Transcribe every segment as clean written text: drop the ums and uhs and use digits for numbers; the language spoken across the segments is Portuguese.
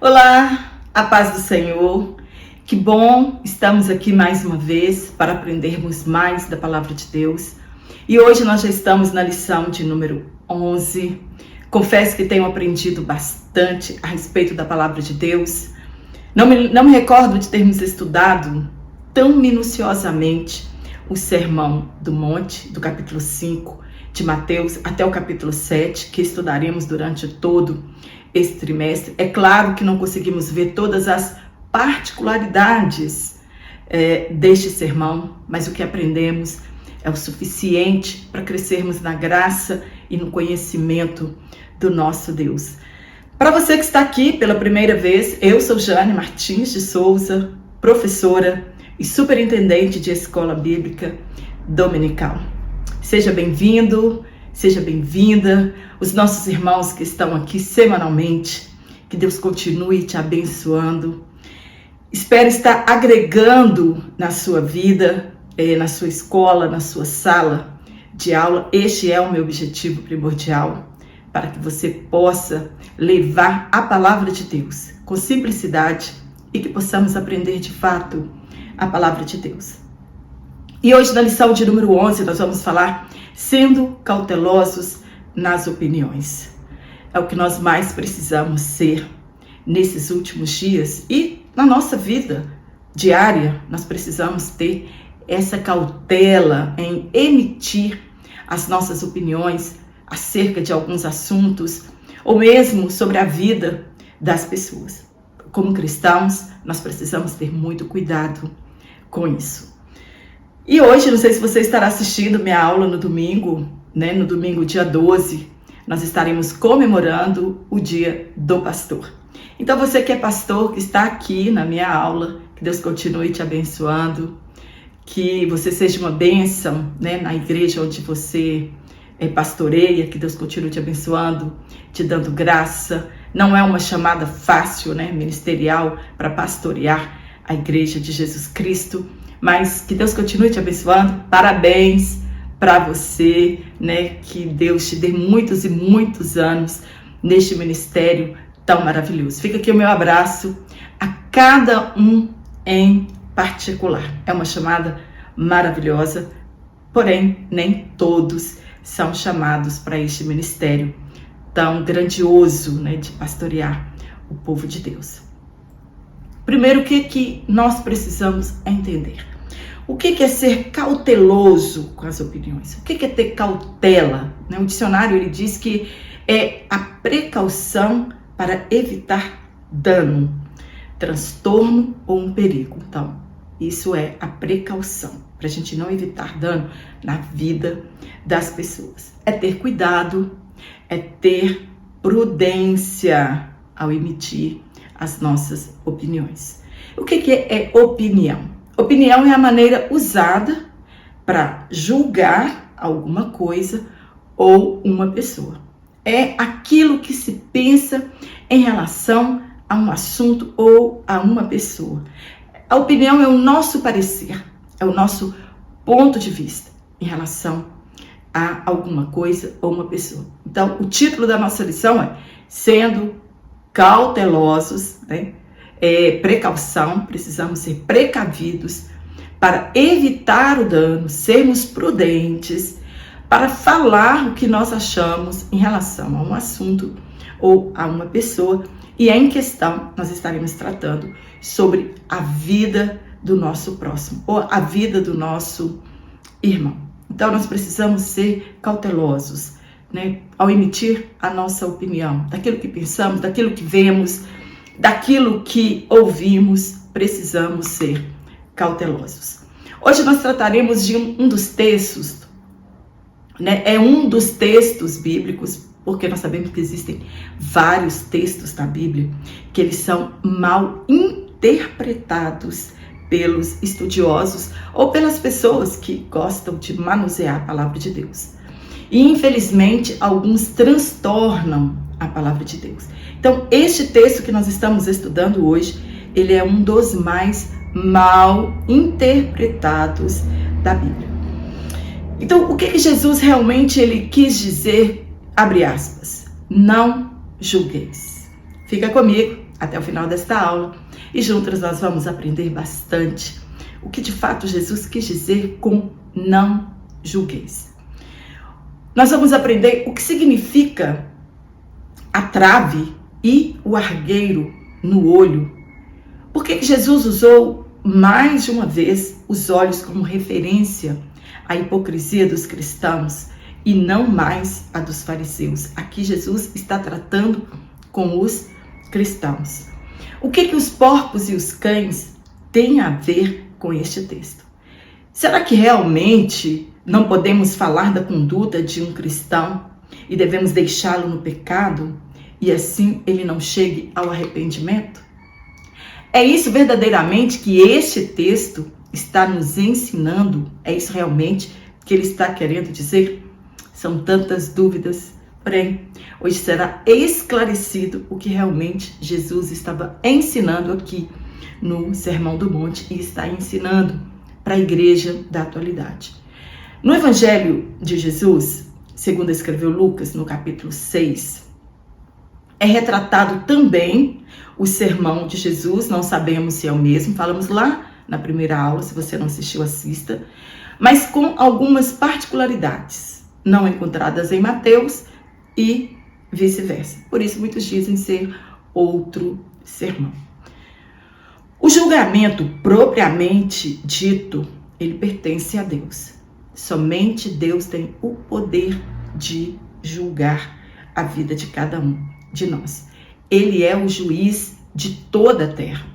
Olá, a paz do Senhor. Que bom, estamos aqui mais uma vez para aprendermos mais da palavra de Deus. E hoje nós já estamos na lição de número 11. Confesso que tenho aprendido bastante a respeito da palavra de Deus. Não me recordo de termos estudado tão minuciosamente o Sermão do Monte, do capítulo 5 de Mateus até o capítulo 7, que estudaremos durante todo esse trimestre. É claro que não conseguimos ver todas as particularidades deste sermão, mas o que aprendemos é o suficiente para crescermos na graça e no conhecimento do nosso Deus. Para você que está aqui pela primeira vez, eu sou Jane Martins de Souza, professora e superintendente de escola bíblica dominical. Seja bem-vindo, seja bem-vinda, os nossos irmãos que estão aqui semanalmente, que Deus continue te abençoando. Espero estar agregando na sua vida, na sua escola, na sua sala de aula. Este é o meu objetivo primordial, para que você possa levar a palavra de Deus com simplicidade e que possamos aprender de fato a palavra de Deus. E hoje, na lição de número 11, nós vamos falar sendo cautelosos nas opiniões. É o que nós mais precisamos ser nesses últimos dias e na nossa vida diária. Nós precisamos ter essa cautela em emitir as nossas opiniões acerca de alguns assuntos ou mesmo sobre a vida das pessoas. Como cristãos, nós precisamos ter muito cuidado com isso. E hoje, não sei se você estará assistindo minha aula no domingo, né? No domingo, dia 12, nós estaremos comemorando o Dia do Pastor. Então, você que é pastor, que está aqui na minha aula, que Deus continue te abençoando, que você seja uma bênção, né, na igreja onde você pastoreia, que Deus continue te abençoando, te dando graça. Não é uma chamada fácil, né, ministerial, para pastorear a igreja de Jesus Cristo, mas que Deus continue te abençoando. Parabéns para você, né? Que Deus te dê muitos e muitos anos neste ministério tão maravilhoso. Fica aqui o meu abraço a cada um em particular. É uma chamada maravilhosa, porém nem todos são chamados para este ministério tão grandioso, né, de pastorear o povo de Deus. Primeiro, o que nós precisamos entender? O que é ser cauteloso com as opiniões? O que é ter cautela? O dicionário ele diz que é a precaução para evitar dano, transtorno ou um perigo. Então, isso é a precaução, para a gente não evitar dano na vida das pessoas. É ter cuidado, é ter prudência ao emitir as nossas opiniões. O que é opinião? Opinião é a maneira usada para julgar alguma coisa ou uma pessoa. É aquilo que se pensa em relação a um assunto ou a uma pessoa. A opinião é o nosso parecer, é o nosso ponto de vista em relação a alguma coisa ou uma pessoa. Então, o título da nossa lição é Sendo Cautelosos, né? Precaução, precisamos ser precavidos para evitar o dano, sermos prudentes, para falar o que nós achamos em relação a um assunto ou a uma pessoa. E em questão, nós estaremos tratando sobre a vida do nosso próximo, ou a vida do nosso irmão. Então, nós precisamos ser cautelosos, né, ao emitir a nossa opinião, daquilo que pensamos, daquilo que vemos, daquilo que ouvimos, precisamos ser cautelosos. Hoje nós trataremos de um dos textos, né? É um dos textos bíblicos, porque nós sabemos que existem vários textos na Bíblia que eles são mal interpretados pelos estudiosos ou pelas pessoas que gostam de manusear a palavra de Deus. E infelizmente alguns transtornam a palavra de Deus. Então, este texto que nós estamos estudando hoje, ele é um dos mais mal interpretados da Bíblia. Então, o que Jesus realmente ele quis dizer, abre aspas, não julgueis. Fica comigo até o final desta aula e juntas nós vamos aprender bastante o que de fato Jesus quis dizer com não julgueis. Nós vamos aprender o que significa a trave e o argueiro no olho. Por que Jesus usou mais de uma vez os olhos como referência à hipocrisia dos cristãos e não mais a dos fariseus? Aqui Jesus está tratando com os cristãos. O que os porcos e os cães têm a ver com este texto? Será que realmente não podemos falar da conduta de um cristão e devemos deixá-lo no pecado e assim ele não chegue ao arrependimento? É isso verdadeiramente que este texto está nos ensinando? É isso realmente que ele está querendo dizer? São tantas dúvidas, porém, hoje será esclarecido o que realmente Jesus estava ensinando aqui no Sermão do Monte e está ensinando para a igreja da atualidade. No Evangelho de Jesus, segundo escreveu Lucas, no capítulo 6, é retratado também o sermão de Jesus, não sabemos se é o mesmo, falamos lá na primeira aula, se você não assistiu, assista, mas com algumas particularidades, não encontradas em Mateus e vice-versa. Por isso, muitos dizem ser outro sermão. O julgamento propriamente dito, ele pertence a Deus. Somente Deus tem o poder de julgar a vida de cada um de nós. Ele é o juiz de toda a terra.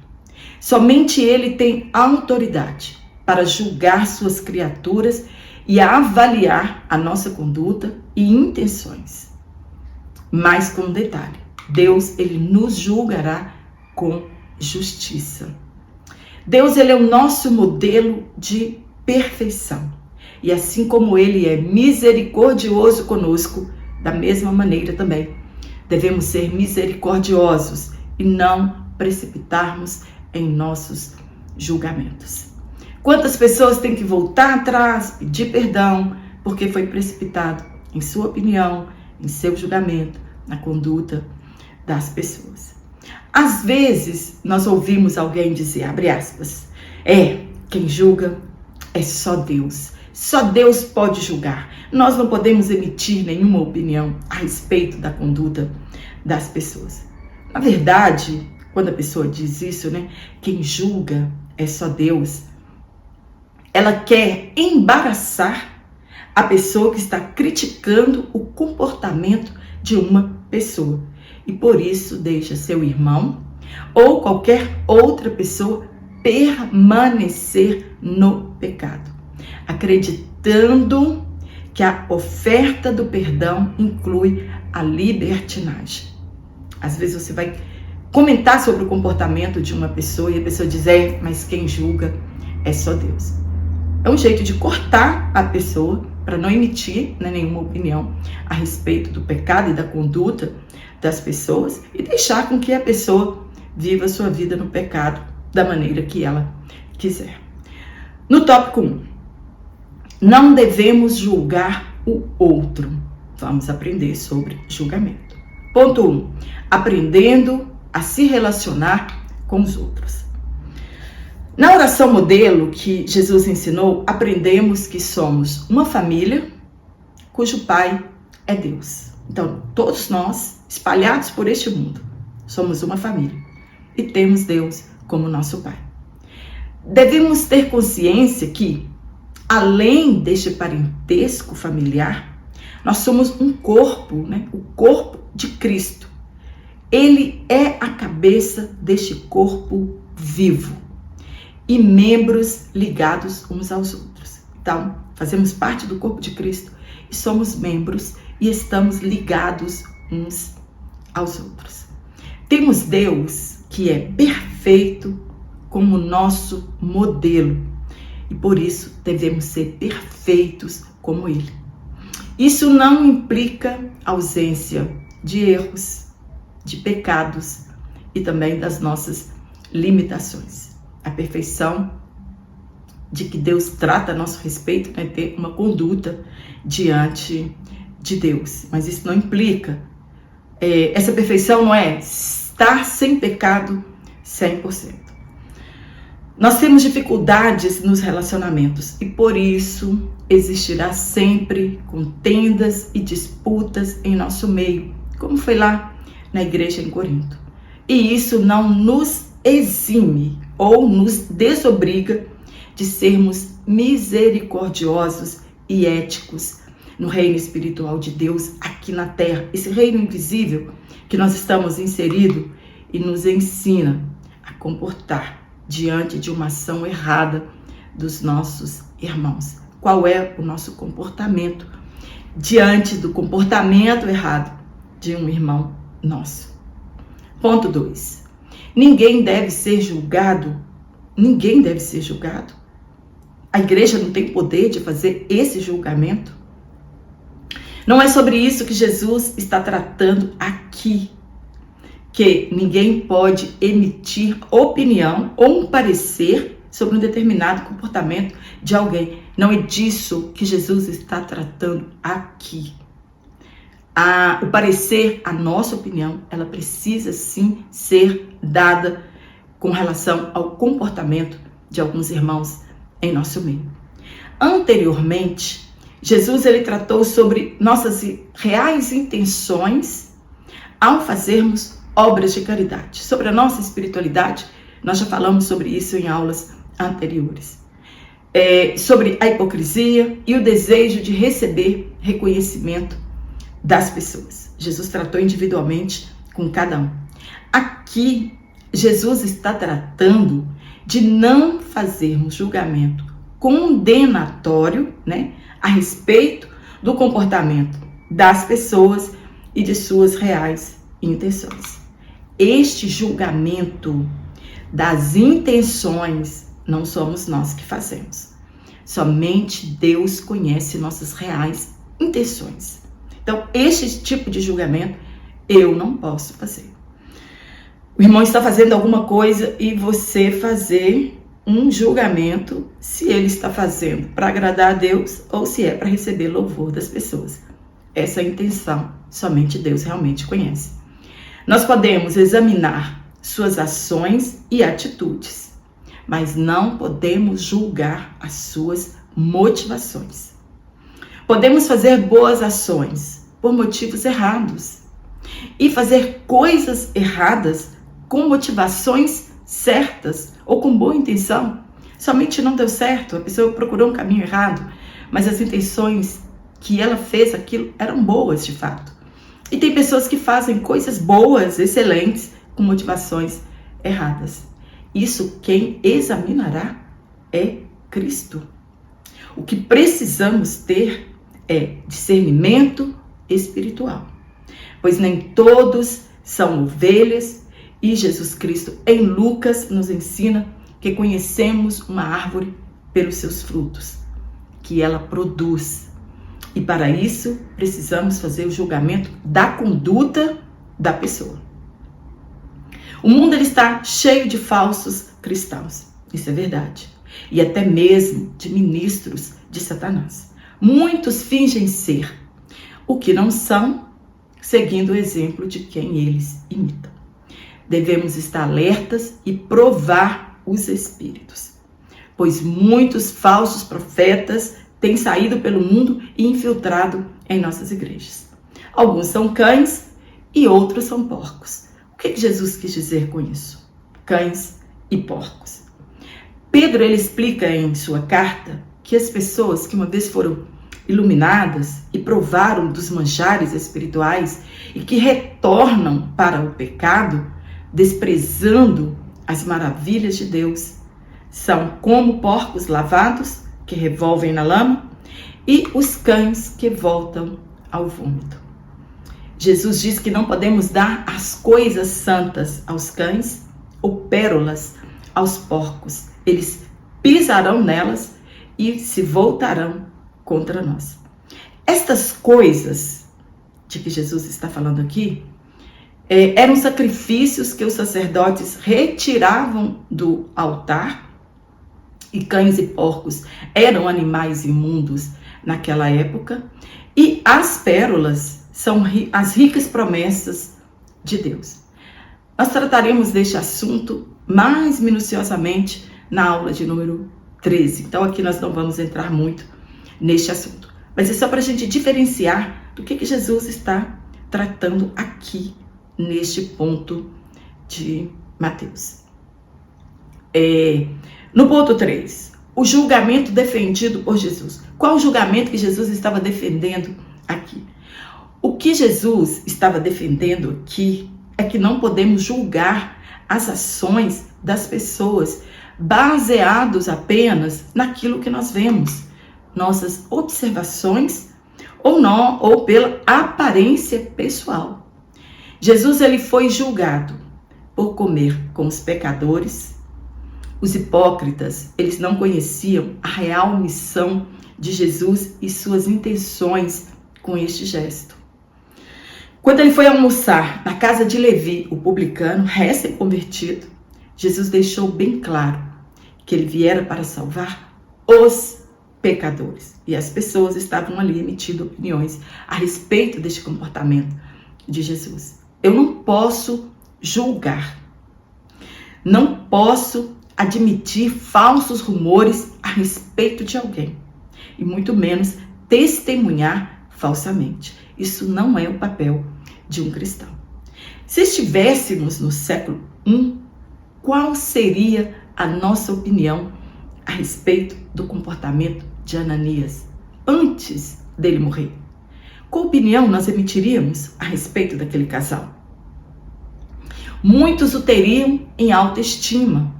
Somente ele tem autoridade para julgar suas criaturas e avaliar a nossa conduta e intenções. Mas com um detalhe, Deus, ele nos julgará com justiça. Deus, ele é o nosso modelo de perfeição. E assim como ele é misericordioso conosco, da mesma maneira também, devemos ser misericordiosos e não precipitarmos em nossos julgamentos. Quantas pessoas têm que voltar atrás, pedir perdão, porque foi precipitado em sua opinião, em seu julgamento, na conduta das pessoas. Às vezes, nós ouvimos alguém dizer, abre aspas, quem julga é só Deus. Só Deus pode julgar. Nós não podemos emitir nenhuma opinião a respeito da conduta das pessoas. Na verdade, quando a pessoa diz isso, quem julga é só Deus, ela quer embaraçar a pessoa que está criticando o comportamento de uma pessoa. E por isso deixa seu irmão ou qualquer outra pessoa permanecer no pecado, acreditando que a oferta do perdão inclui a libertinagem. Às vezes você vai comentar sobre o comportamento de uma pessoa e a pessoa diz, mas quem julga é só Deus. É um jeito de cortar a pessoa para não emitir nenhuma opinião a respeito do pecado e da conduta das pessoas e deixar com que a pessoa viva a sua vida no pecado da maneira que ela quiser. No tópico 1, não devemos julgar o outro. Vamos aprender sobre julgamento. Ponto 1, aprendendo a se relacionar com os outros. Na oração modelo que Jesus ensinou, aprendemos que somos uma família cujo pai é Deus. Então, todos nós, espalhados por este mundo, somos uma família e temos Deus como nosso pai. Devemos ter consciência que, além deste parentesco familiar, nós somos um corpo, o corpo de Cristo. Ele é a cabeça deste corpo vivo e membros ligados uns aos outros. Então, fazemos parte do corpo de Cristo e somos membros e estamos ligados uns aos outros. Temos Deus que é perfeito como nosso modelo e por isso devemos ser perfeitos como Ele. Isso não implica ausência de erros, de pecados e também das nossas limitações. A perfeição de que Deus trata a nosso respeito é ter uma conduta diante de Deus. Mas isso não implica, essa perfeição não é estar sem pecado 100%. Nós temos dificuldades nos relacionamentos e por isso existirá sempre contendas e disputas em nosso meio, como foi lá na igreja em Corinto. E isso não nos exime ou nos desobriga de sermos misericordiosos e éticos no reino espiritual de Deus aqui na terra, esse reino invisível que nós estamos inseridos, e nos ensina a comportar diante de uma ação errada dos nossos irmãos. Qual é o nosso comportamento diante do comportamento errado de um irmão nosso? Ponto 2. Ninguém deve ser julgado. Ninguém deve ser julgado. A igreja não tem poder de fazer esse julgamento. Não é sobre isso que Jesus está tratando aqui. Que ninguém pode emitir opinião ou um parecer sobre um determinado comportamento de alguém. Não é disso que Jesus está tratando aqui. O parecer, a nossa opinião, ela precisa sim ser dada com relação ao comportamento de alguns irmãos em nosso meio. Anteriormente, Jesus ele tratou sobre nossas reais intenções ao fazermos obras de caridade. Sobre a nossa espiritualidade, nós já falamos sobre isso em aulas anteriores. Sobre a hipocrisia e o desejo de receber reconhecimento das pessoas. Jesus tratou individualmente com cada um. Aqui, Jesus está tratando de não fazermos julgamento condenatório, a respeito do comportamento das pessoas e de suas reais intenções. Este julgamento das intenções não somos nós que fazemos. Somente Deus conhece nossas reais intenções. Então, este tipo de julgamento eu não posso fazer. O irmão está fazendo alguma coisa e você fazer um julgamento se ele está fazendo para agradar a Deus ou se é para receber louvor das pessoas. Essa intenção somente Deus realmente conhece. Nós podemos examinar suas ações e atitudes, mas não podemos julgar as suas motivações. Podemos fazer boas ações por motivos errados e fazer coisas erradas com motivações certas ou com boa intenção. Somente não deu certo, a pessoa procurou um caminho errado, mas as intenções que ela fez aquilo eram boas de fato. E tem pessoas que fazem coisas boas, excelentes, com motivações erradas. Isso quem examinará é Cristo. O que precisamos ter é discernimento espiritual, pois nem todos são ovelhas e Jesus Cristo em Lucas nos ensina que conhecemos uma árvore pelos seus frutos, que ela produz. E para isso, precisamos fazer o julgamento da conduta da pessoa. O mundo ele está cheio de falsos cristãos, isso é verdade. E até mesmo de ministros de Satanás. Muitos fingem ser o que não são, seguindo o exemplo de quem eles imitam. Devemos estar alertas e provar os espíritos, pois muitos falsos profetas têm saído pelo mundo e infiltrado em nossas igrejas. Alguns são cães e outros são porcos. O que Jesus quis dizer com isso? Cães e porcos. Pedro ele explica em sua carta que as pessoas que uma vez foram iluminadas e provaram dos manjares espirituais e que retornam para o pecado, desprezando as maravilhas de Deus, são como porcos lavados que revolvem na lama e os cães que voltam ao vômito. Jesus diz que não podemos dar as coisas santas aos cães ou pérolas aos porcos. Eles pisarão nelas e se voltarão contra nós. Estas coisas de que Jesus está falando aqui eram sacrifícios que os sacerdotes retiravam do altar, e cães e porcos eram animais imundos naquela época, e as pérolas são as ricas promessas de Deus. Nós trataremos deste assunto mais minuciosamente na aula de número 13. Então aqui nós não vamos entrar muito neste assunto. Mas é só para a gente diferenciar do que Jesus está tratando aqui neste ponto de Mateus. No ponto 3, o julgamento defendido por Jesus. Qual o julgamento que Jesus estava defendendo aqui? O que Jesus estava defendendo aqui é que não podemos julgar as ações das pessoas baseados apenas naquilo que nós vemos, nossas observações ou pela aparência pessoal. Jesus ele foi julgado por comer com os pecadores. Os hipócritas, eles não conheciam a real missão de Jesus e suas intenções com este gesto. Quando ele foi almoçar na casa de Levi, o publicano, recém-convertido, Jesus deixou bem claro que ele viera para salvar os pecadores. E as pessoas estavam ali emitindo opiniões a respeito deste comportamento de Jesus. Eu não posso julgar, não posso admitir falsos rumores a respeito de alguém, e muito menos testemunhar falsamente. Isso não é o papel de um cristão. Se estivéssemos no século I, qual seria a nossa opinião a respeito do comportamento de Ananias antes dele morrer? Qual opinião nós emitiríamos a respeito daquele casal? Muitos o teriam em alta estima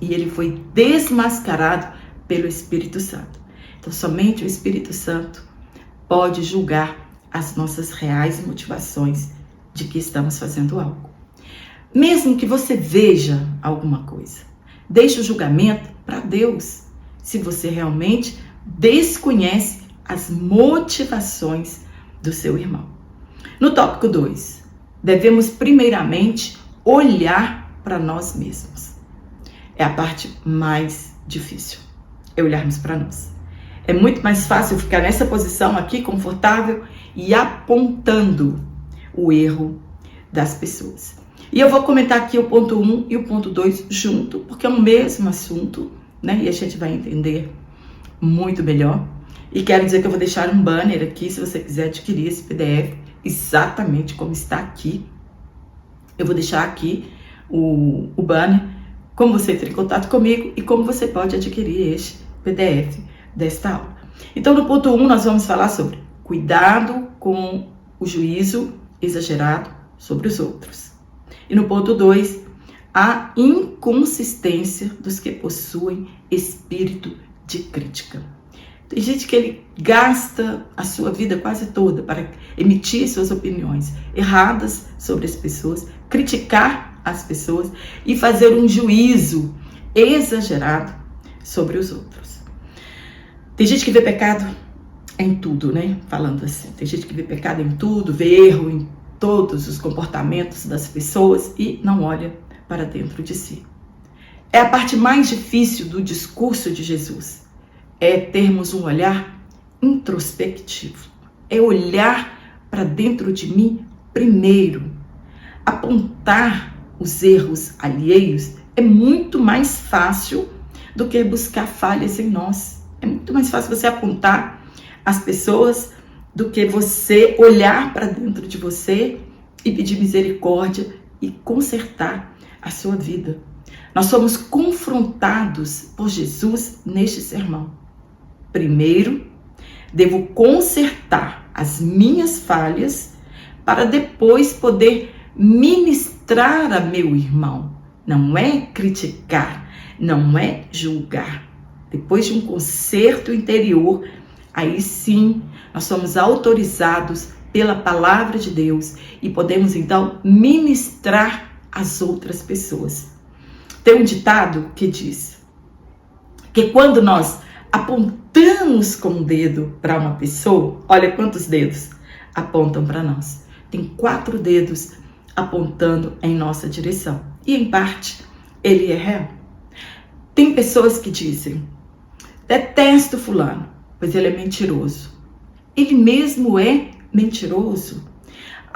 e ele foi desmascarado pelo Espírito Santo. Então, somente o Espírito Santo pode julgar as nossas reais motivações de que estamos fazendo algo. Mesmo que você veja alguma coisa, deixe o julgamento para Deus, se você realmente desconhece as motivações do seu irmão. No tópico 2, devemos primeiramente olhar para nós mesmos. É a parte mais difícil, é olharmos para nós. É muito mais fácil ficar nessa posição aqui, confortável, e apontando o erro das pessoas. E eu vou comentar aqui o ponto 1 e o ponto 2 junto, porque é o mesmo assunto, né? E a gente vai entender muito melhor. E quero dizer que eu vou deixar um banner aqui, se você quiser adquirir esse PDF, exatamente como está aqui. Eu vou deixar aqui o banner, como você entra em contato comigo e como você pode adquirir este PDF desta aula. Então, no ponto 1, nós vamos falar sobre cuidado com o juízo exagerado sobre os outros. E no ponto 2, a inconsistência dos que possuem espírito de crítica. Tem gente que ele gasta a sua vida quase toda para emitir suas opiniões erradas sobre as pessoas, criticar as pessoas e fazer um juízo exagerado sobre os outros. Tem gente que vê pecado em tudo, né? Falando assim, tem gente que vê pecado em tudo, vê erro em todos os comportamentos das pessoas e não olha para dentro de si. É a parte mais difícil do discurso de Jesus, é termos um olhar introspectivo, é olhar para dentro de mim primeiro. Apontar os erros alheios é muito mais fácil do que buscar falhas em nós. É muito mais fácil você apontar as pessoas do que você olhar para dentro de você e pedir misericórdia e consertar a sua vida. Nós somos confrontados por Jesus neste sermão. Primeiro, devo consertar as minhas falhas para depois poder ministrar a meu irmão. Não é criticar, não é julgar. Depois de um conserto interior, aí sim nós somos autorizados pela palavra de Deus e podemos então ministrar as outras pessoas. Tem um ditado que diz que quando nós apontamos com o dedo para uma pessoa, olha quantos dedos apontam para nós. Tem 4 dedos apontando em nossa direção. E em parte, ele é real. Tem pessoas que dizem, detesto fulano, pois ele é mentiroso. Ele mesmo é mentiroso.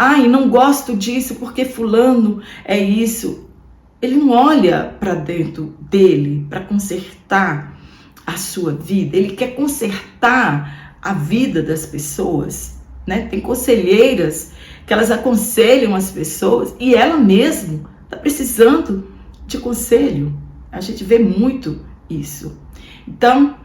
Ai, não gosto disso porque fulano é isso. Ele não olha para dentro dele para consertar a sua vida. Ele quer consertar a vida das pessoas, né? Tem conselheiras que elas aconselham as pessoas e ela mesma está precisando de conselho. A gente vê muito isso. Então,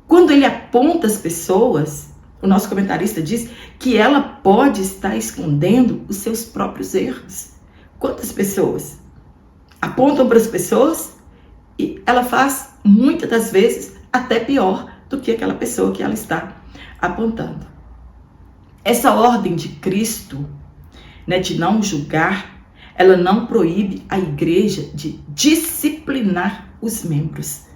quando ele aponta as pessoas, o nosso comentarista diz que ela pode estar escondendo os seus próprios erros. Quantas pessoas apontam para as pessoas e ela faz, muitas das vezes, até pior do que aquela pessoa que ela está apontando. Essa ordem de Cristo, né, de não julgar, ela não proíbe a igreja de disciplinar os membros.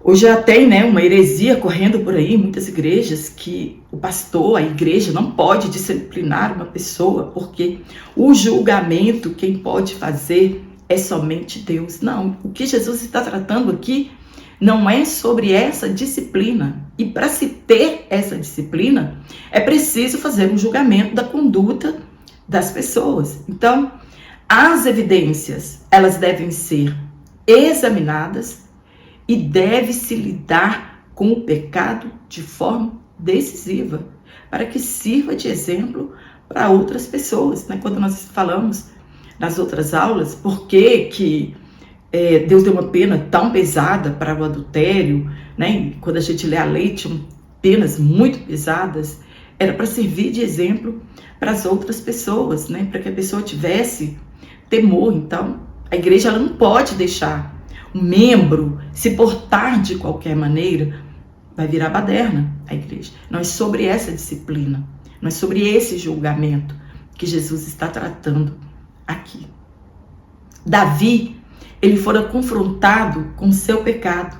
Hoje já tem, né, uma heresia correndo por aí, muitas igrejas, que o pastor, a igreja, não pode disciplinar uma pessoa, porque o julgamento, quem pode fazer é somente Deus. Não, o que Jesus está tratando aqui não é sobre essa disciplina. E para se ter essa disciplina, é preciso fazer um julgamento da conduta das pessoas. Então, as evidências, elas devem ser examinadas e deve-se lidar com o pecado de forma decisiva, para que sirva de exemplo para outras pessoas, né? Quando nós falamos nas outras aulas, por que Deus deu uma pena tão pesada para o adultério, né? Quando a gente lê a lei, tinham penas muito pesadas, era para servir de exemplo para as outras pessoas, né? Para que a pessoa tivesse temor. Então, a igreja ela não pode deixar um membro se portar de qualquer maneira, vai virar baderna a igreja. Não é sobre essa disciplina, não é sobre esse julgamento que Jesus está tratando aqui. Davi, ele fora confrontado com seu pecado.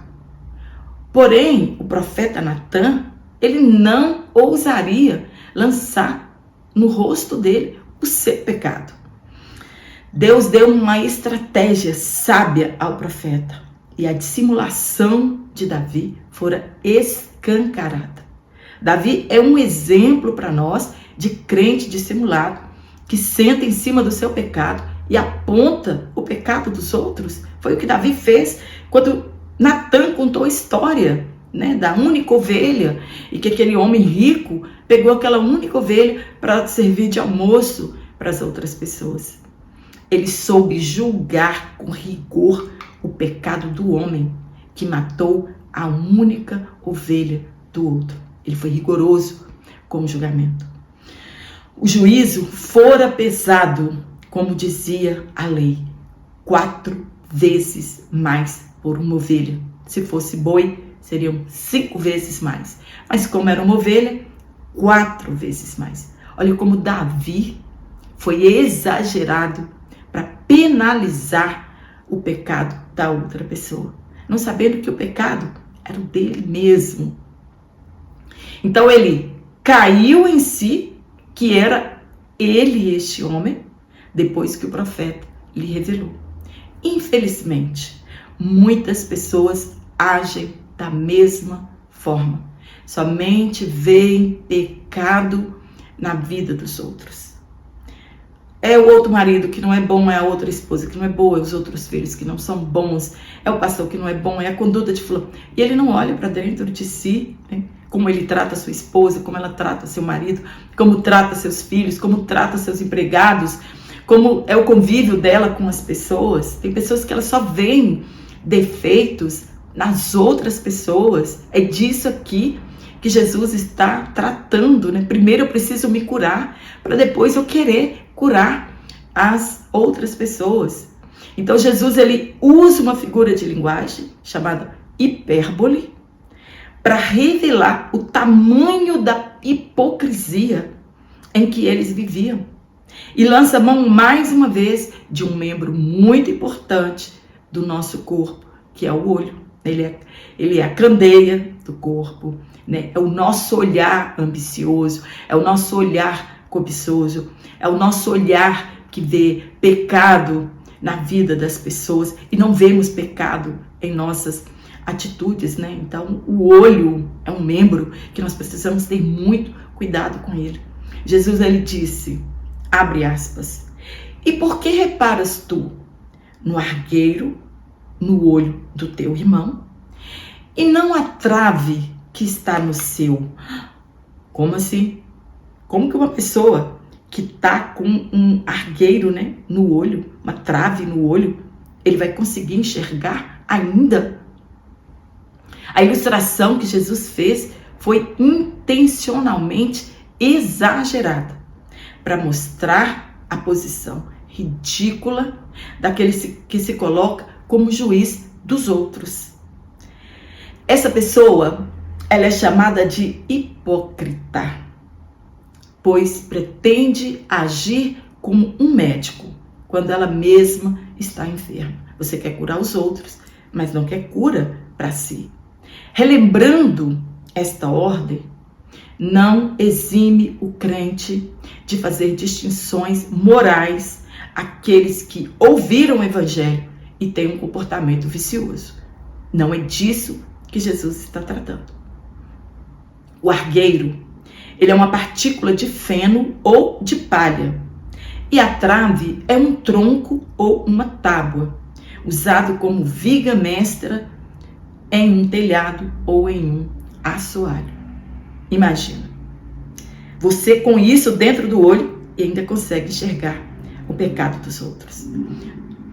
Porém, o profeta Natan, ele não ousaria lançar no rosto dele o seu pecado. Deus deu uma estratégia sábia ao profeta e a dissimulação de Davi fora escancarada. Davi é um exemplo para nós de crente dissimulado, que senta em cima do seu pecado e aponta o pecado dos outros. Foi o que Davi fez quando Natan contou a história, né, da única ovelha, e que aquele homem rico pegou aquela única ovelha para servir de almoço para as outras pessoas. Ele soube julgar com rigor o pecado do homem que matou a única ovelha do outro. Ele foi rigoroso com o julgamento. O juízo fora pesado, como dizia a lei, 4 vezes mais por uma ovelha. Se fosse boi, seriam 5 vezes mais. Mas como era uma ovelha, 4 vezes mais. Olha como Davi foi exagerado para penalizar o pecado da outra pessoa, não sabendo que o pecado era o dele mesmo. Então ele caiu em si, que era ele, este homem, depois que o profeta lhe revelou. Infelizmente, muitas pessoas agem da mesma forma, somente veem pecado na vida dos outros. É o outro marido que não é bom, é a outra esposa que não é boa, é os outros filhos que não são bons, é o pastor que não é bom, é a conduta de fulano. E ele não olha para dentro de si, né? Como ele trata sua esposa, como ela trata seu marido, como trata seus filhos, como trata seus empregados, como é o convívio dela com as pessoas. Tem pessoas que elas só veem defeitos nas outras pessoas. É disso aqui que Jesus está tratando, né? Primeiro eu preciso me curar, para depois eu querer curar as outras pessoas. Então Jesus ele usa uma figura de linguagem chamada hipérbole para revelar o tamanho da hipocrisia em que eles viviam. E lança mão mais uma vez de um membro muito importante do nosso corpo, que é o olho. Ele é a candeia do corpo, né? É o nosso olhar ambicioso, é o nosso olhar cobiçoso, é o nosso olhar que vê pecado na vida das pessoas e não vemos pecado em nossas atitudes, né? Então, o olho é um membro que nós precisamos ter muito cuidado com ele. Jesus, ele disse: abre aspas. E por que reparas tu no argueiro, no olho do teu irmão, e não a trave que está no seu? Como assim? Como que uma pessoa que está com um argueiro, né, no olho, uma trave no olho, ele vai conseguir enxergar ainda? A ilustração que Jesus fez foi intencionalmente exagerada para mostrar a posição ridícula daquele que se coloca como juiz dos outros. Essa pessoa, ela é chamada de hipócrita, pois pretende agir como um médico quando ela mesma está enferma. Você quer curar os outros, mas não quer cura para si. Relembrando esta ordem, não exime o crente de fazer distinções morais àqueles que ouviram o evangelho e têm um comportamento vicioso. Não é disso que Jesus está tratando. O argueiro, ele é uma partícula de feno ou de palha, e a trave é um tronco ou uma tábua, usado como viga mestra em um telhado ou em um assoalho. Imagina, você com isso dentro do olho e ainda consegue enxergar o pecado dos outros.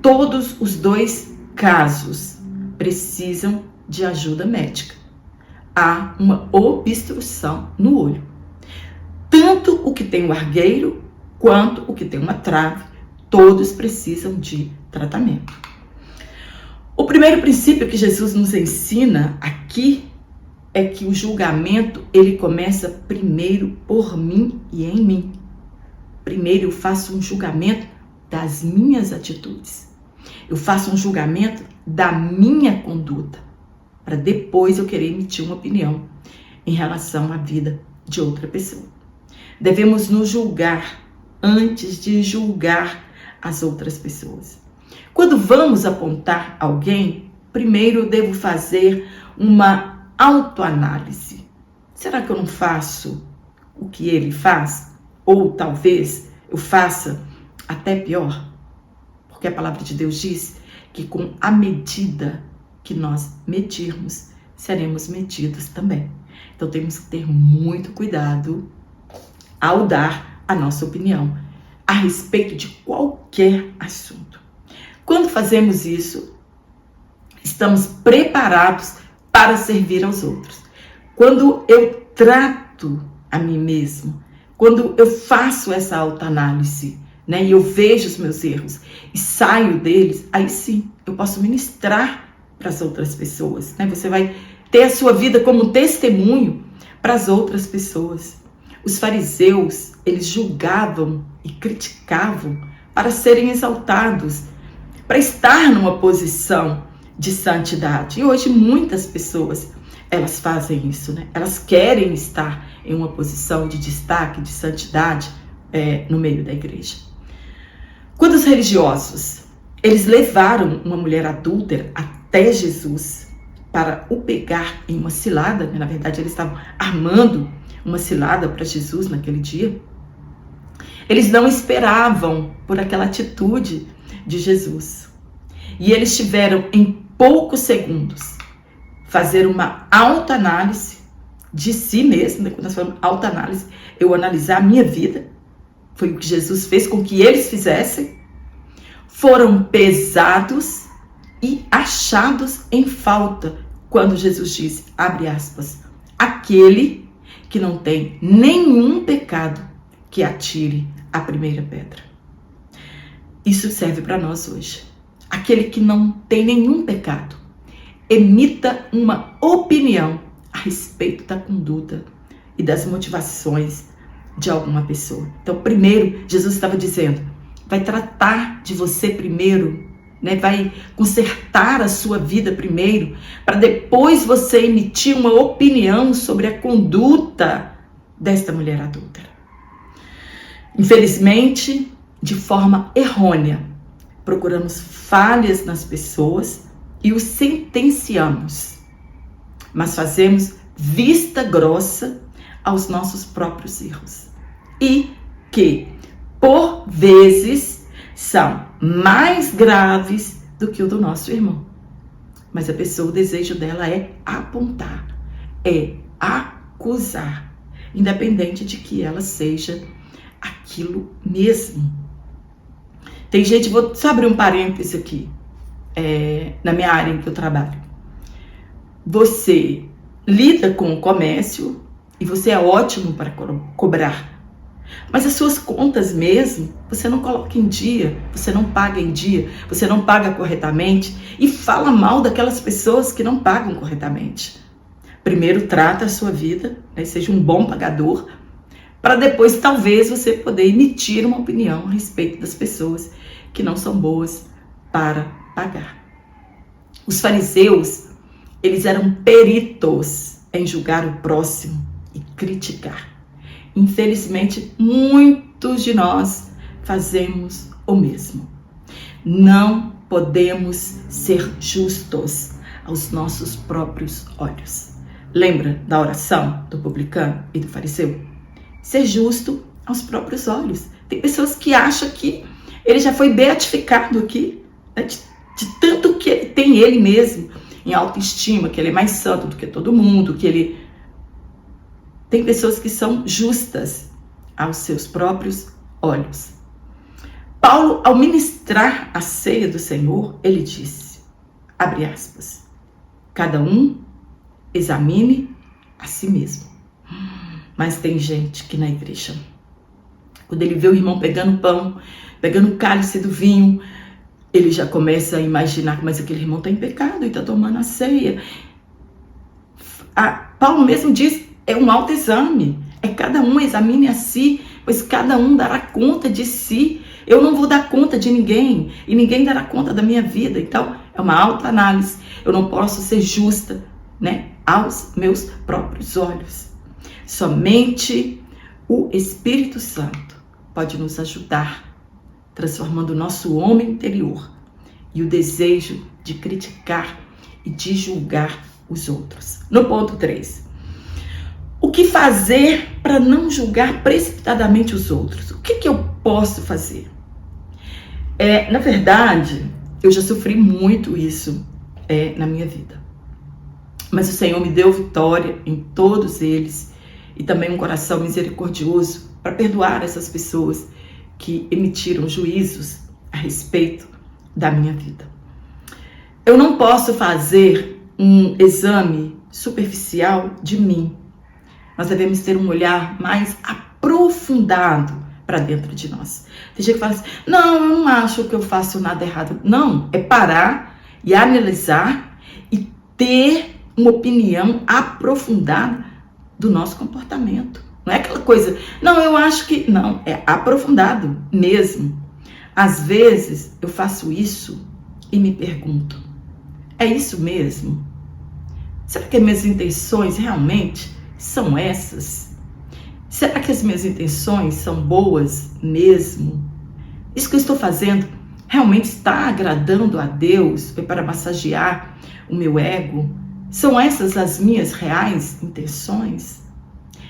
Todos os dois casos precisam de ajuda médica. Há uma obstrução no olho. Tanto o que tem o argueiro quanto o que tem uma trave, todos precisam de tratamento. O primeiro princípio que Jesus nos ensina aqui é que o julgamento, ele começa primeiro por mim e em mim. Primeiro eu faço um julgamento das minhas atitudes. Eu faço um julgamento da minha conduta, para depois eu querer emitir uma opinião em relação à vida de outra pessoa. Devemos nos julgar antes de julgar as outras pessoas. Quando vamos apontar alguém, primeiro eu devo fazer uma autoanálise. Será que eu não faço o que ele faz? Ou talvez eu faça até pior? Porque a palavra de Deus diz que com a medida que nós medirmos, seremos medidos também. Então temos que ter muito cuidado ao dar a nossa opinião a respeito de qualquer assunto. Quando fazemos isso, estamos preparados para servir aos outros. Quando eu trato a mim mesmo, quando eu faço essa autoanálise, né, e eu vejo os meus erros e saio deles, aí sim, eu posso ministrar para as outras pessoas, né? Você vai ter a sua vida como testemunho para as outras pessoas. Os fariseus, eles julgavam e criticavam para serem exaltados, para estar numa posição de santidade. E hoje muitas pessoas, elas fazem isso, né? Elas querem estar em uma posição de destaque, de santidade no meio da igreja. Quando os religiosos, eles levaram uma mulher adúltera até Jesus para o pegar em uma cilada, né? Na verdade eles estavam armando uma cilada para Jesus naquele dia. Eles não esperavam por aquela atitude de Jesus. E eles tiveram em poucos segundos fazer uma autoanálise de si mesmo, né? Quando nós falamos autoanálise, eu analisar a minha vida, foi o que Jesus fez com que eles fizessem. Foram pesados e achados em falta quando Jesus disse, abre aspas, aquele que não tem nenhum pecado, que atire a primeira pedra. Isso serve para nós hoje. Aquele que não tem nenhum pecado, emita uma opinião a respeito da conduta e das motivações de alguma pessoa. Então, primeiro, Jesus estava dizendo, vai tratar de você primeiro, né? Vai consertar a sua vida primeiro, para depois você emitir uma opinião sobre a conduta desta mulher adúltera. Infelizmente, de forma errônea, procuramos falhas nas pessoas e os sentenciamos, mas fazemos vista grossa aos nossos próprios erros. E que por vezes, são mais graves do que o do nosso irmão. Mas a pessoa, o desejo dela é apontar, é acusar, independente de que ela seja aquilo mesmo. Tem gente, vou só abrir um parêntese aqui, na minha área em que eu trabalho. Você lida com o comércio e você é ótimo para cobrar. Mas as suas contas mesmo, você não coloca em dia, você não paga em dia, você não paga corretamente e fala mal daquelas pessoas que não pagam corretamente. Primeiro trata a sua vida, né, seja um bom pagador, para depois talvez você poder emitir uma opinião a respeito das pessoas que não são boas para pagar. Os fariseus, eles eram peritos em julgar o próximo e criticar. Infelizmente, muitos de nós fazemos o mesmo. Não podemos ser justos aos nossos próprios olhos. Lembra da oração do publicano e do fariseu? Ser justo aos próprios olhos. Tem pessoas que acham que ele já foi beatificado aqui, né, de tanto que ele tem ele mesmo em autoestima, que ele é mais santo do que todo mundo, que ele... Tem pessoas que são justas aos seus próprios olhos. Paulo, ao ministrar a ceia do Senhor, ele disse, abre aspas, cada um examine a si mesmo. Mas tem gente que na igreja, quando ele vê o irmão pegando pão, pegando o cálice do vinho, ele já começa a imaginar, mas aquele irmão está em pecado e está tomando a ceia. Paulo mesmo diz, é um autoexame, é cada um examine a si, pois cada um dará conta de si. Eu não vou dar conta de ninguém, e ninguém dará conta da minha vida. Então, é uma autoanálise. Eu não posso ser justa, né, aos meus próprios olhos. Somente o Espírito Santo pode nos ajudar, transformando o nosso homem interior e o desejo de criticar e de julgar os outros. No ponto 3. O que fazer para não julgar precipitadamente os outros? O que eu posso fazer? Na verdade, eu já sofri muito isso na minha vida. Mas o Senhor me deu vitória em todos eles e também um coração misericordioso para perdoar essas pessoas que emitiram juízos a respeito da minha vida. Eu não posso fazer um exame superficial de mim. Nós devemos ter um olhar mais aprofundado para dentro de nós. Tem gente que fala assim, não, eu não acho que eu faço nada errado. Não, é parar e analisar e ter uma opinião aprofundada do nosso comportamento. Não é aquela coisa, não, eu acho que... Não, é aprofundado mesmo. Às vezes eu faço isso e me pergunto, é isso mesmo? Será que as minhas intenções realmente são essas? Será que as minhas intenções são boas mesmo? Isso que eu estou fazendo realmente está agradando a Deus? Foi para massagear o meu ego? São essas as minhas reais intenções?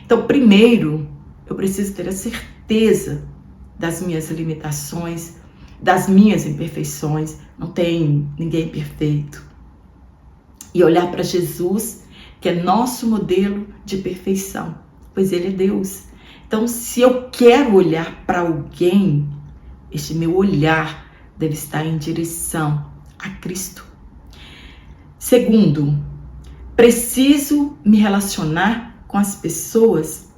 Então, primeiro, eu preciso ter a certeza das minhas limitações, das minhas imperfeições. Não tem ninguém perfeito. E olhar para Jesus, que é nosso modelo de perfeição, pois Ele é Deus. Então, se eu quero olhar para alguém, este meu olhar deve estar em direção a Cristo. Segundo, preciso me relacionar com as pessoas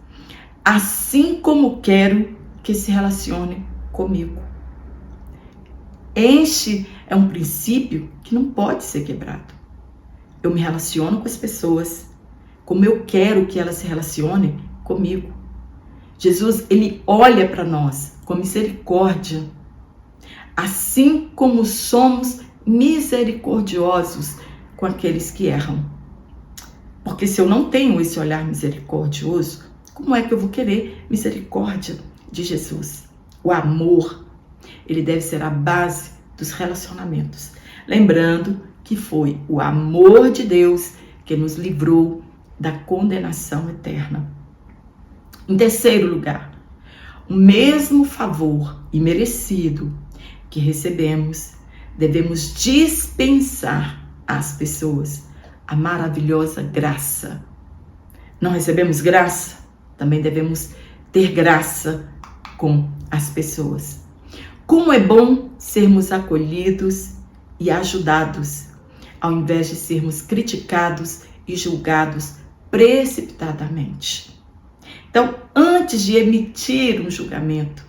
assim como quero que se relacionem comigo. Este é um princípio que não pode ser quebrado. Eu me relaciono com as pessoas como eu quero que elas se relacionem comigo. Jesus, ele olha para nós com misericórdia, assim como somos misericordiosos com aqueles que erram. Porque se eu não tenho esse olhar misericordioso, como é que eu vou querer misericórdia de Jesus? O amor, ele deve ser a base dos relacionamentos. Lembrando que foi o amor de Deus que nos livrou da condenação eterna. Em terceiro lugar, o mesmo favor imerecido que recebemos, devemos dispensar às pessoas a maravilhosa graça. Não recebemos graça? Também devemos ter graça com as pessoas. Como é bom sermos acolhidos e ajudados, ao invés de sermos criticados e julgados precipitadamente. Então, antes de emitir um julgamento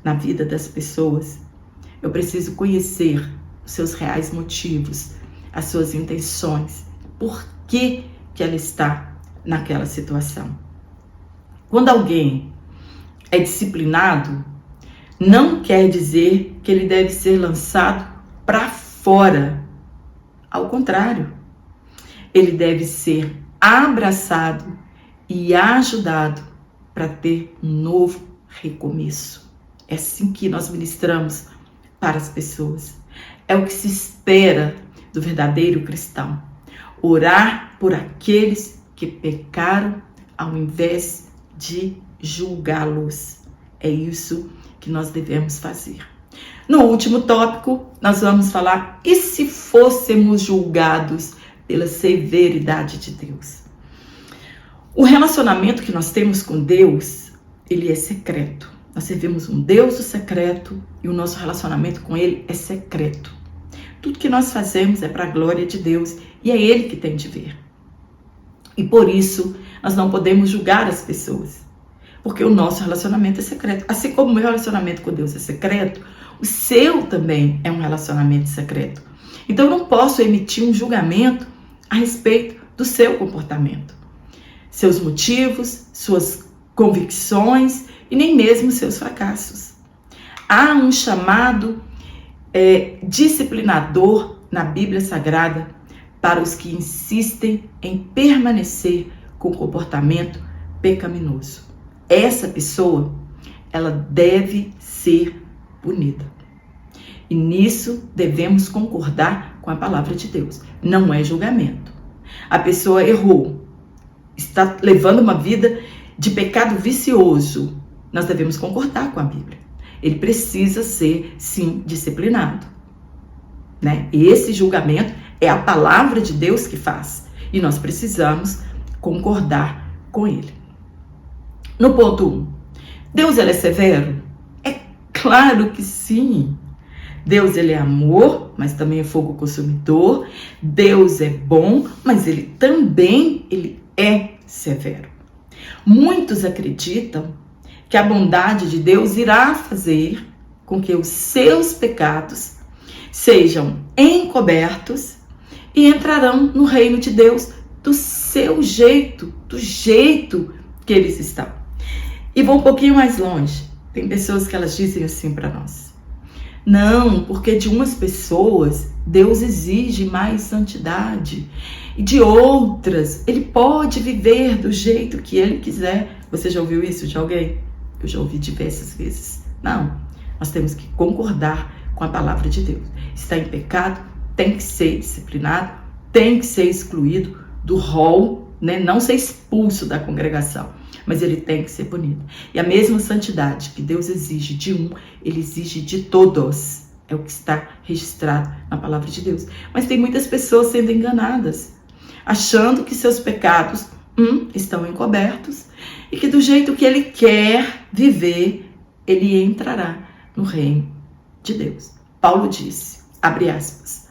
na vida das pessoas, eu preciso conhecer os seus reais motivos, as suas intenções, por que ela está naquela situação. Quando alguém é disciplinado, não quer dizer que ele deve ser lançado para fora. Ao contrário, ele deve ser abraçado e ajudado para ter um novo recomeço. É assim que nós ministramos para as pessoas. É o que se espera do verdadeiro cristão. Orar por aqueles que pecaram ao invés de julgá-los. É isso que nós devemos fazer. No último tópico, nós vamos falar: e se fôssemos julgados pela severidade de Deus? O relacionamento que nós temos com Deus, ele é secreto. Nós servimos um Deus do secreto e o nosso relacionamento com Ele é secreto. Tudo que nós fazemos é para a glória de Deus e é Ele que tem de ver. E por isso, nós não podemos julgar as pessoas, porque o nosso relacionamento é secreto. Assim como o meu relacionamento com Deus é secreto, o seu também é um relacionamento secreto. Então, eu não posso emitir um julgamento a respeito do seu comportamento, seus motivos, suas convicções e nem mesmo seus fracassos. Há um chamado disciplinador na Bíblia Sagrada para os que insistem em permanecer com comportamento pecaminoso. Essa pessoa, ela deve ser punida. E nisso devemos concordar com a palavra de Deus. Não é julgamento. A pessoa errou, está levando uma vida de pecado vicioso. Nós devemos concordar com a Bíblia. Ele precisa ser, sim, disciplinado, né? Esse julgamento é a palavra de Deus que faz. E nós precisamos concordar com ele. No ponto 1, Deus ele é severo? É claro que sim. Deus ele é amor, mas também é fogo consumidor. Deus é bom, mas ele também é severo. Muitos acreditam que a bondade de Deus irá fazer com que os seus pecados sejam encobertos e entrarão no reino de Deus do seu jeito, do jeito que eles estão. E vou um pouquinho mais longe. Tem pessoas que elas dizem assim para nós: não, porque de umas pessoas Deus exige mais santidade e de outras ele pode viver do jeito que ele quiser. Você já ouviu isso de alguém? Eu já ouvi diversas vezes. Não, nós temos que concordar com a palavra de Deus. Está em pecado, tem que ser disciplinado, tem que ser excluído do rol, né? Não ser expulso da congregação, mas ele tem que ser punido. E a mesma santidade que Deus exige de um, ele exige de todos. É o que está registrado na palavra de Deus. Mas tem muitas pessoas sendo enganadas, achando que seus pecados estão encobertos e que do jeito que ele quer viver, ele entrará no reino de Deus. Paulo disse, abre aspas,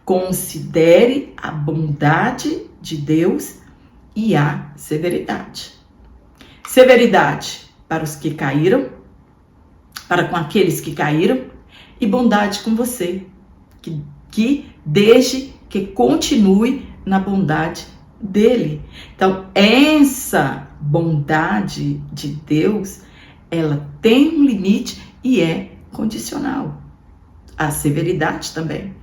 considere a bondade de Deus e a severidade. Severidade para os que caíram, para com aqueles que caíram, e bondade com você, que desde que continue na bondade dele. Então, essa bondade de Deus, ela tem um limite e é condicional. A severidade também.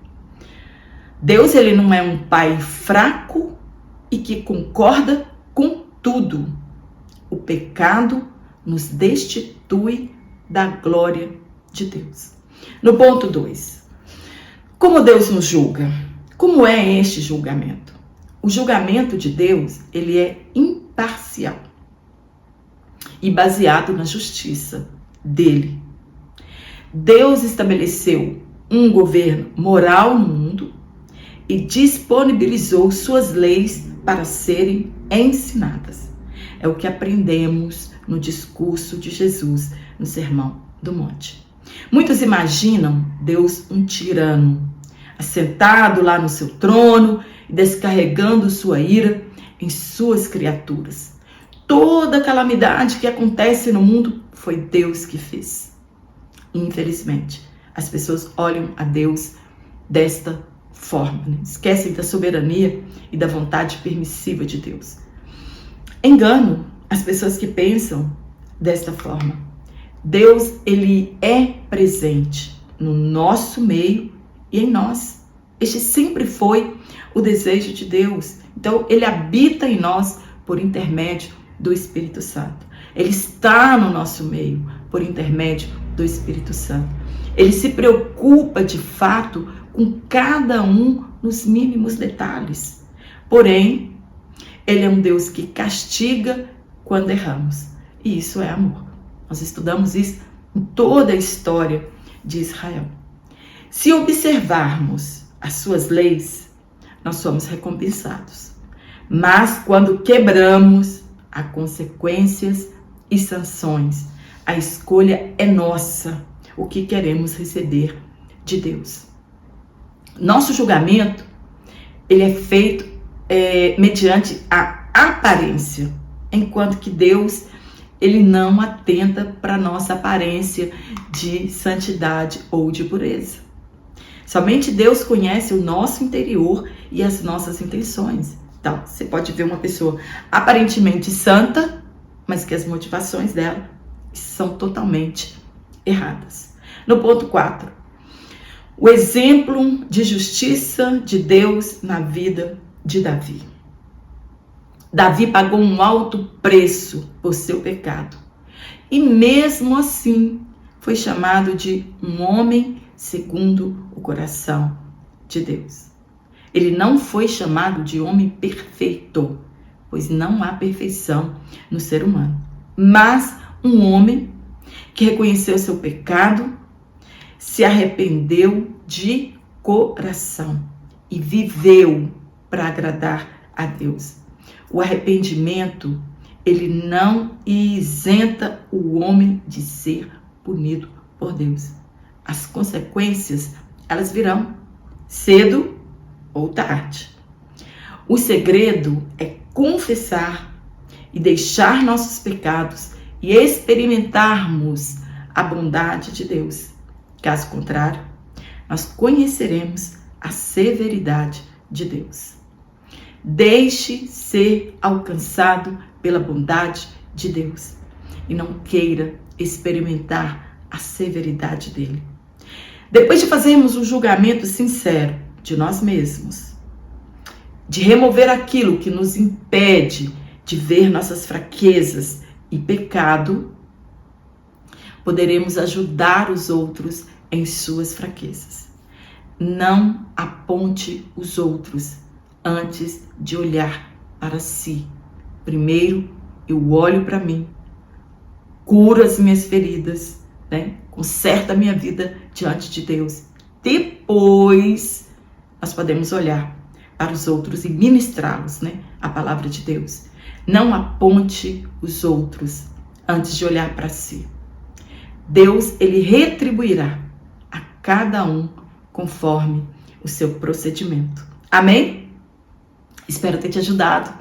Deus, ele não é um pai fraco e que concorda com tudo. O pecado nos destitui da glória de Deus. No ponto 2, como Deus nos julga? Como é este julgamento? O julgamento de Deus, ele é imparcial. e baseado na justiça dele. Deus estabeleceu um governo moral no mundo e disponibilizou suas leis para serem ensinadas. É o que aprendemos no discurso de Jesus no Sermão do Monte. Muitos imaginam Deus um tirano, assentado lá no seu trono e descarregando sua ira em suas criaturas. Toda calamidade que acontece no mundo foi Deus que fez. Infelizmente, as pessoas olham a Deus desta forma, né? Esquecem da soberania e da vontade permissiva de Deus. Engano as pessoas que pensam desta forma. Deus, ele é presente no nosso meio e em nós. Este sempre foi o desejo de Deus. Então, ele habita em nós por intermédio do Espírito Santo. Ele está no nosso meio por intermédio do Espírito Santo. Ele se preocupa de fato com cada um nos mínimos detalhes. Porém, ele é um Deus que castiga quando erramos. E isso é amor. Nós estudamos isso em toda a história de Israel. Se observarmos as suas leis, nós somos recompensados. Mas quando quebramos, há consequências e sanções. A escolha é nossa, o que queremos receber de Deus. Nosso julgamento, ele é feito mediante a aparência, enquanto que Deus, ele não atenta para a nossa aparência de santidade ou de pureza. Somente Deus conhece o nosso interior e as nossas intenções. Então, você pode ver uma pessoa aparentemente santa, mas que as motivações dela são totalmente erradas. No ponto 4, o exemplo de justiça de Deus na vida de Davi. Davi pagou um alto preço por seu pecado. E mesmo assim, foi chamado de um homem segundo o coração de Deus. Ele não foi chamado de homem perfeito, pois não há perfeição no ser humano. Mas um homem que reconheceu seu pecado, se arrependeu de coração e viveu para agradar a Deus. O arrependimento, ele não isenta o homem de ser punido por Deus. As consequências, elas virão cedo ou tarde. O segredo é confessar e deixar nossos pecados e experimentarmos a bondade de Deus. Caso contrário, nós conheceremos a severidade de Deus. Deixe ser alcançado pela bondade de Deus e não queira experimentar a severidade dele. Depois de fazermos um julgamento sincero de nós mesmos, de remover aquilo que nos impede de ver nossas fraquezas e pecado, poderemos ajudar os outros em suas fraquezas. Não aponte os outros antes de olhar para si. Primeiro, eu olho para mim, curo as minhas feridas, né? Conserto a minha vida diante de Deus. Depois, nós podemos olhar para os outros e ministrá-los, né? A palavra de Deus. Não aponte os outros antes de olhar para si. Deus, ele retribuirá a cada um conforme o seu procedimento. Amém? Espero ter te ajudado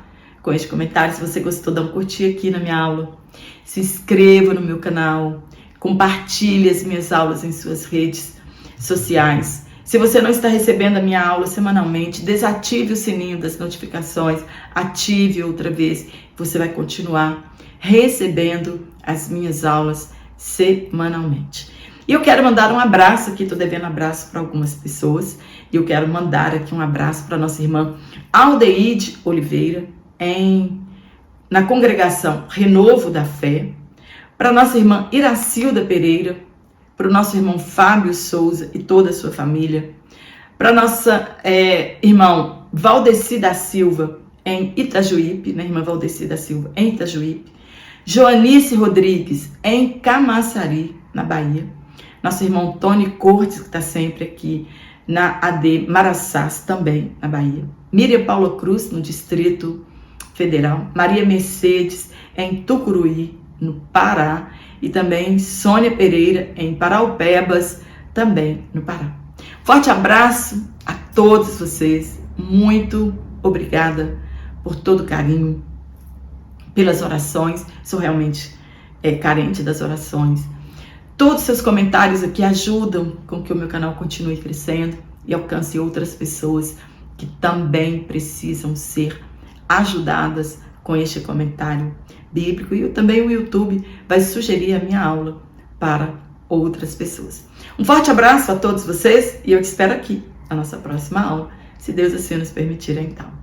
com este comentário. Se você gostou, dá um curtir aqui na minha aula. Se inscreva no meu canal. Compartilhe as minhas aulas em suas redes sociais. Se você não está recebendo a minha aula semanalmente, desative o sininho das notificações, ative outra vez. Você vai continuar recebendo as minhas aulas semanalmente. E eu quero mandar um abraço aqui, estou devendo abraço para algumas pessoas. E eu quero mandar aqui um abraço para nossa irmã Aldeide Oliveira, na congregação Renovo da Fé, para nossa irmã Iracilda Pereira, para o nosso irmão Fábio Souza e toda a sua família, para nossa irmã Valdeci da Silva, em Itajuípe, né, irmã Valdeci da Silva, em Itajuípe, Joanice Rodrigues, em Camaçari, na Bahia. Nosso irmão Tony Cortes, que está sempre aqui na AD Maraçás, também na Bahia. Miriam Paula Cruz, no Distrito Federal. Maria Mercedes, em Tucuruí, no Pará. E também Sônia Pereira, em Paraupebas, também no Pará. Forte abraço a todos vocês. Muito obrigada por todo o carinho, pelas orações. Sou realmente carente das orações. Todos os seus comentários aqui ajudam com que o meu canal continue crescendo e alcance outras pessoas que também precisam ser ajudadas com este comentário bíblico. E também o YouTube vai sugerir a minha aula para outras pessoas. Um forte abraço a todos vocês e eu te espero aqui na nossa próxima aula, se Deus assim nos permitir então.